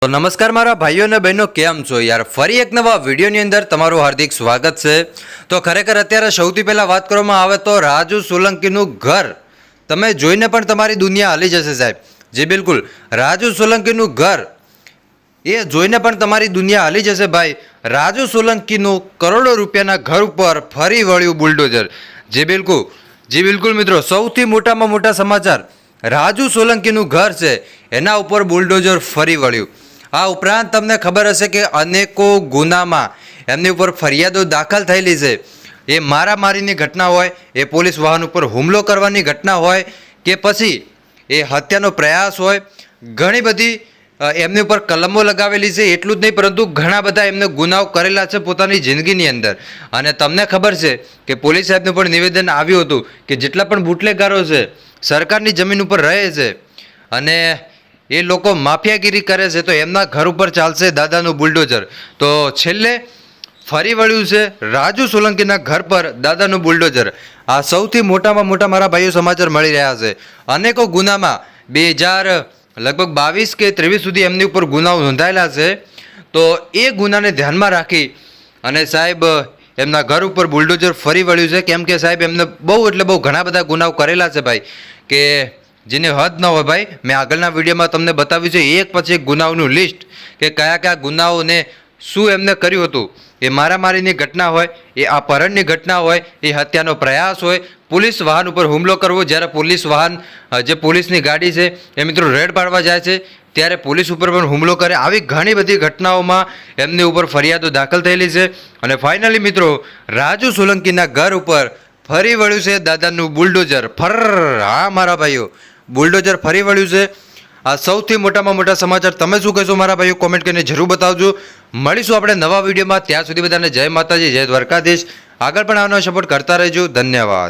તો નમસ્કાર મારા ભાઈઓ અને બહેનો, કેમ છો યાર? ફરી એક નવા વિડીયોની અંદર તમારું હાર્દિક સ્વાગત છે। તો ખરેખર અત્યારે સૌથી પહેલાં વાત કરવામાં આવે તો રાજુ સોલંકીનું ઘર તમે જોઈને પણ તમારી દુનિયા હલી જશે સાહેબ। જી બિલકુલ, રાજુ સોલંકીનું ઘર એ જોઈને પણ તમારી દુનિયા હલી જશે ભાઈ। રાજુ સોલંકીનું કરોડો રૂપિયાના ઘર ઉપર ફરી વળ્યું બુલડોઝર। જી બિલકુલ મિત્રો, સૌથી મોટામાં મોટા સમાચાર, રાજુ સોલંકીનું ઘર છે એના ઉપર બુલડોઝર ફરી વળ્યું। આ ઉપરાંત તમને ખબર હશે કે અનેકો ગુનામાં એમની ઉપર ફરિયાદો દાખલ થયેલી છે। એ મારામારીની ઘટના હોય, એ પોલીસ વાહન ઉપર હુમલો કરવાની ઘટના હોય, કે પછી એ હત્યાનો પ્રયાસ હોય, ઘણી બધી એમની ઉપર કલમો લગાવેલી છે। એટલું જ નહીં પરંતુ ઘણા બધા એમને ગુનાઓ કરેલા છે પોતાની જિંદગીની અંદર। અને તમને ખબર છે કે પોલીસ સાહેબનું પણ નિવેદન આવ્યું હતું કે જેટલા પણ બુટલેગારો છે સરકારની જમીન ઉપર રહે છે અને એ લોકો માફિયાગીરી કરે છે તો એમના ઘર ઉપર ચાલશે દાદાનું બુલડોઝર। તો છેલ્લે ફરી વળ્યું છે રાજુ સોલંકીના ઘર પર દાદાનું બુલડોઝર। આ સૌથી મોટામાં મોટા મારા ભાઈઓ સમાચાર મળી રહ્યા છે। અનેકો ગુનામાં 2022 કે 23 સુધી એમની ઉપર ગુનાઓ નોંધાયેલા છે। તો એ ગુનાને ધ્યાનમાં રાખી અને સાહેબ એમના ઘર ઉપર બુલડોઝર ફરી વળ્યું છે। કેમ કે સાહેબ એમને બહુ ઘણા બધા ગુનાઓ કરેલા છે ભાઈ, કે જેની હદ ન હોય ભાઈ। મેં આગળના વિડીયોમાં તમને બતાવ્યું છે એક પછી એક ગુનાઓનું લિસ્ટ, કે કયા કયા ગુનાઓને શું એમને કર્યું હતું। એ મારામારીની ઘટના હોય, એ અપહરણની ઘટના હોય, એ હત્યાનો પ્રયાસ હોય, પોલીસ વાહન ઉપર હુમલો કરવો, જ્યારે પોલીસ વાહન જે પોલીસની ગાડી છે એ મિત્રો રેડ પાડવા જાય છે ત્યારે પોલીસ ઉપર પણ હુમલો કરે। આવી ઘણી બધી ઘટનાઓમાં એમની ઉપર ફરિયાદો દાખલ થયેલી છે। અને ફાઇનલી મિત્રો રાજુ સોલંકીના ઘર ઉપર ફરી વળ્યું છે દાદાનું બુલડોઝર। હા મારા ભાઈઓ, બુલડોઝર ફરી વળ્યું છે। આ સૌથી મોટામાં મોટા સમાચાર। તમે શું કહેશો મારા ભાઈઓ? કોમેન્ટ કરીને જરૂર બતાવજો। મળીશું આપણે નવા વિડીયોમાં। ત્યાં સુધી બધાને જય માતાજી, જય દ્વારકાધીશ। આગળ પણ આવવાનો સપોર્ટ કરતા રહેજો। ધન્યવાદ।